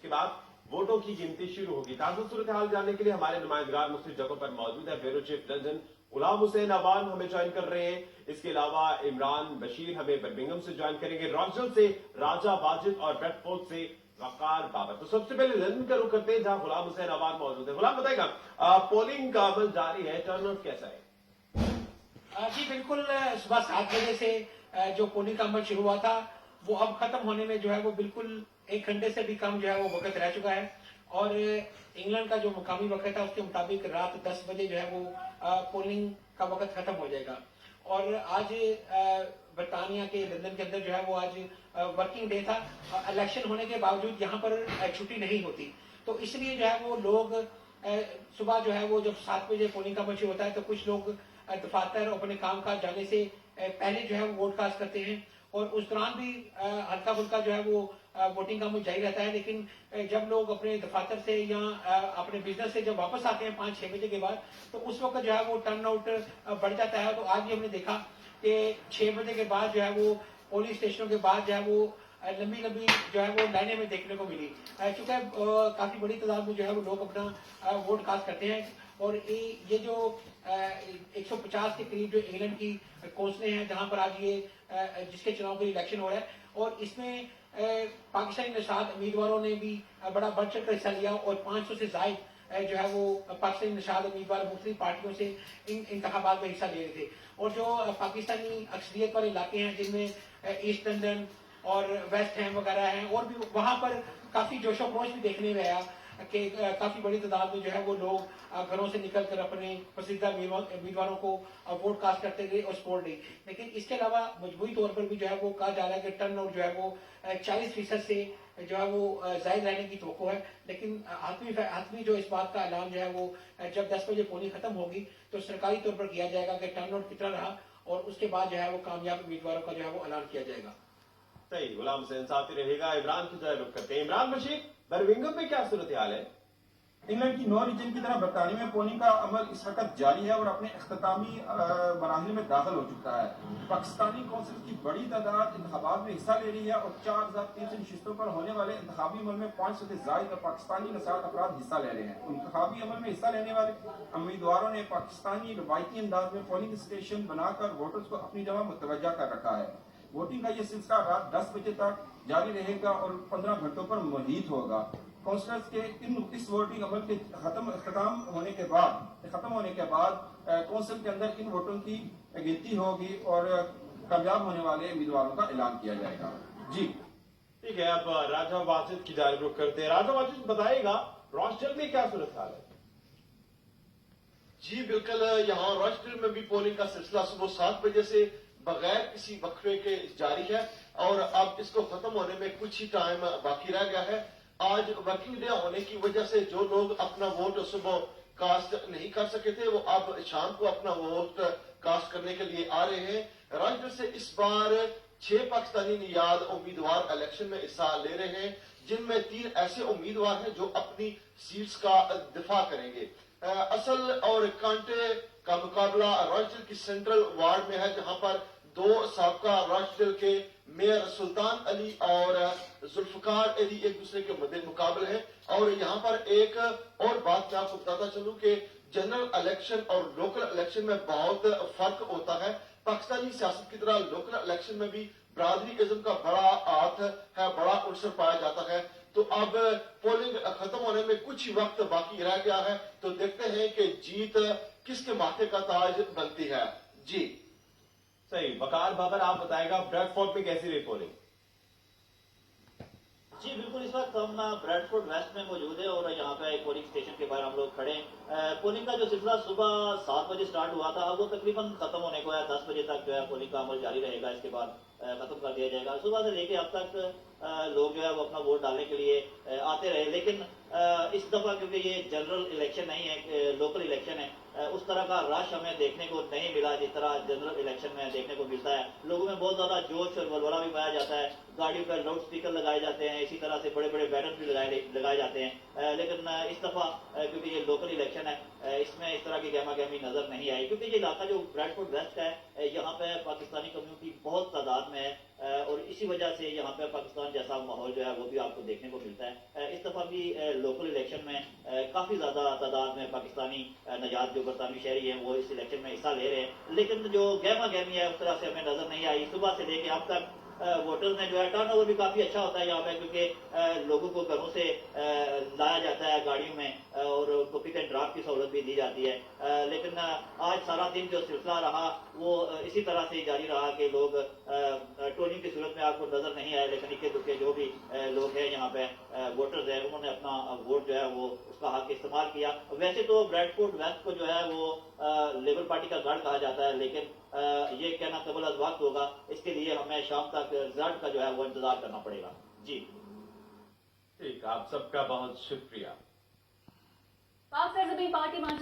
इसके बाद वोटों की गिनती शुरू होगी। ताजा सूरत हाल जानने के लिए हमारे नुमाइंदगार मुख्तलिफ जगहों पर मौजूद है। Bureau chief London Ghulam Hussain Awan हमें ज्वाइन कर रहे हैं। इसके अलावा इमरान बशीर हमें बर्मिंघम से ज्वाइन करेंगे, रॉचडल से राजा वाजिद और ब्रेडफोर्ड से वकार बाबर। तो सबसे पहले लंदन का रुख करते हैं जहां गुलाम हुसैन अवान मौजूद है। गुलाम बताएगा, पोलिंग का अमल जारी है, टर्नआउट कैसा है? जी बिल्कुल, सुबह 7 बजे से जो पोलिंग का अमल शुरू हुआ था वो अब खत्म होने में जो है वो बिल्कुल 1 घंटे से भी कम जो है वो वक्त रह चुका है। और इंग्लैंड का जो मुकामी वक्त है उसके मुताबिक रात 10 बजे जो है वो पोलिंग का वक्त खत्म हो जाएगा। और आज बरतानिया के लंदन के अंदर जो है वो आज वर्किंग डे था। इलेक्शन होने के बावजूद यहाँ पर छुट्टी नहीं होती, तो इसलिए जो है वो लोग सुबह जो है वो जब 7 बजे पोलिंग का अमल शुरू होता है तो कुछ लोग दफातर अपने काम काज जाने से पहले जो है वो वोट कास्ट करते हैं। और उस दौरान भी हल्का फुल्का जो है वो वोटिंग का अमल जारी रहता है। लेकिन जब लोग अपने दफातर से या अपने बिजनेस से जब वापस आते हैं 5-6 बजे के बाद, तो उस वक्त जो है वो टर्न आउट बढ़ जाता है। तो आज भी हमने देखा कि 6 बजे के बाद जो है वो पोलिंग स्टेशनों के बाद जो है वो लंबी लंबी जो है वो लाइनें में देखने को मिली। चूंकि काफी बड़ी तादाद में जो है वो लोग अपना वोट कास्ट करते हैं। और ये जो 150 के करीब जो इंग्लैंड की कौंसलें हैं जहां पर आज ये जिसके चुनाव के लिए इलेक्शन हो रहा है, और इसमें पाकिस्तानी निषाद उम्मीदवारों ने भी बड़ा बढ़ चढ़ कर हिस्सा लिया। और 500 से ज्यादा जो है वो पाकिस्तानी निषाद उम्मीदवार मुख्तलिफ पार्टियों से इन इंतखाबात में हिस्सा ले रहे थे। और जो पाकिस्तानी अक्सरियत वाले इलाके हैं जिनमें ईस्ट लंदन और वेस्ट हैम वगैरह हैं, और भी वहां पर काफी जोशो खरोश भी देखने में आया कि काफी बड़ी तादाद में जो है वो लोग घरों से निकलकर अपने पसंदीदा उम्मीदवारों को वोट कास्ट करते गए और सपोर्ट दी। लेकिन इसके अलावा मजबूरी तौर पर भी जो है वो कहा जा रहा है कि टर्न आउट जो है वो 40% से जो है वो जायद रहने की तवक्को है। लेकिन हाथमी जो इस बात का ऐलान जो है वो जब 10 बजे पोलिंग खत्म होगी तो सरकारी तौर पर किया जाएगा कि टर्न आउट कितना रहा, और उसके बाद जो है वो कामयाब उम्मीदवारों का जो है वो ऐलान किया जाएगा। सही, गुलाम हुसैन साथी रहेगा। इमरान की तरह रुख करते हैं। इमरान बशीर, बर्मिंघम में क्या सूरत हाल है? इंग्लैंड की 9 रीजन की तरह बरतानिया में पोलिंग का अमल इस वक्त जारी है और अपने अख्तामी मराहल में दाखिल हो चुका है। पाकिस्तानी कौंसिल की बड़ी तादाद इंतखाबात में हिस्सा ले रही है और 4300 नशिस्तों पर होने वाले इंतखाबी अमल में 500 से ज्यादा पाकिस्तानी नसार अफराद हिस्सा ले रहे हैं। इंतखाबी अमल में हिस्सा लेने वाले उम्मीदवारों ने पाकिस्तानी रवायती अंदाज में पोलिंग स्टेशन बनाकर वोटर्स को अपनी जगह मुतवज्जा कर रखा है। वोटिंग का यह सिलसिला रात 10 बजे तक जारी रहेगा और 15 घंटों पर मुहीत होगा। काउंसलर्स के इस वोटिंग अमल के खत्म होने के बाद काउंसिल के अंदर इन वोटों की गिनती होगी और कामयाब होने वाले उम्मीदवारों का ऐलान किया जाएगा। जी ठीक है, अब राजा वाजिद की जानिब रुख करते हैं। राजा वाजिद बताएगा, रॉचडल में क्या सूरत हाल है? जी बिल्कुल, यहाँ रॉचडल में भी पोलिंग का सिलसिला सुबह 7 बजे से बगैर किसी वक्फे के जारी है और अब इसको खत्म होने में कुछ ही टाइम बाकी रह गया है। आज वर्किंग डे होने की वजह से जो लोग अपना वोट सुबह कास्ट नहीं कर सके थे वो अब शाम को अपना वोट कास्ट करने के लिए आ रहे हैं। रॉचडल से इस बार 6 पाकिस्तानी नियाद उम्मीदवार इलेक्शन में हिस्सा ले रहे हैं, जिनमें 3 ऐसे उम्मीदवार हैं जो अपनी सीट्स का दिफा करेंगे। असल और कांटे का मुकाबला रॉचडल की सेंट्रल वार्ड में है, जहां पर 2 साबका रॉचडल के मेयर सुल्तान अली और जुल्फकार अली एक दूसरे के मध्य मुकाबले हैं। और यहाँ पर एक और बात मैं आपको बताता चलूं कि जनरल इलेक्शन और लोकल इलेक्शन में बहुत फर्क होता है। पाकिस्तानी सियासत की तरह लोकल इलेक्शन में भी बरादरीइज्म का बड़ा हाथ है, बड़ा उनसर पाया जाता है। तो अब पोलिंग खत्म होने में कुछ ही वक्त बाकी रह गया है, तो देखते हैं कि जीत किसके माथे का ताज बनती है। जी सही, वकार बाबर आप बताएगा, ब्रेडफोर्ड में कैसी रही पोलिंग? जी बिल्कुल, इस वक्त हम ब्रेडफोर्ड वेस्ट में मौजूद है और यहाँ पे पोलिंग स्टेशन के बाहर हम लोग खड़े हैं। पोलिंग का जो सिलसिला सुबह 7 बजे स्टार्ट हुआ था वो तकरीबन खत्म होने को है। 10 बजे तक जो है पोलिंग का अमल जारी रहेगा, इसके बाद खत्म कर दिया जाएगा। सुबह से लेके अब तक लोग जो है वो अपना वोट डालने के लिए आते रहे। लेकिन इस दफा क्योंकि ये जनरल इलेक्शन नहीं है, लोकल इलेक्शन है, उस तरह का रश हमें देखने को नहीं मिला जिस तरह जनरल इलेक्शन में देखने को मिलता है। लोगों में बहुत ज्यादा जोश और वलवला भी पाया जाता है, गाड़ियों पर लाउड स्पीकर लगाए जाते हैं, इसी तरह से बड़े बड़े बैनर भी लगाए जाते हैं। लेकिन इस दफा क्योंकि ये लोकल इलेक्शन है, इसमें इस तरह की गहमा गहमी नजर नहीं आई, क्योंकि ये इलाका जो ब्रेडफोर्ड वेस्ट का है, यहाँ पे पाकिस्तानी कम्युनिटी बहुत तादाद में है। और इसी वजह से यहाँ पे पाकिस्तान जैसा माहौल जो है वो भी आपको देखने को मिलता है। इस दफा भी लोकल इलेक्शन में काफी ज्यादा तादाद में पाकिस्तानी नजात जो बरतानवी शहरी हैं वो इस इलेक्शन में हिस्सा ले रहे हैं, लेकिन जो गहमा गहमी है उस तरह से हमें नजर नहीं आई। सुबह से लेके अब तक वोटर्स में जो है टर्नओवर भी काफी अच्छा होता है यहाँ पे, क्योंकि लोगों को घरों से लाया जाता है गाड़ियों में और उनको पिक एंड ड्रॉप की सहूलत भी दी जाती है। लेकिन आज सारा दिन जो सिलसिला रहा वो इसी तरह से जारी रहा कि लोग ट्रोलिंग की सूरत में आपको नजर नहीं आए, लेकिन इक्के दुक्के जो भी लोग हैं यहाँ पे वोटर्स हैं उन्होंने अपना वोट जो है वो उसका हक इस्तेमाल किया। वैसे तो ब्रैडफोर्ड वेस्ट को जो है वो लेबर पार्टी का गढ़ कहा जाता है, लेकिन ये कहना कबल अज़ वक्त होगा, इसके लिए हमें शाम तक रिजल्ट का जो है वो इंतजार करना पड़ेगा। जी ठीक, आप सबका बहुत शुक्रिया। पाक सरजमीन पार्टी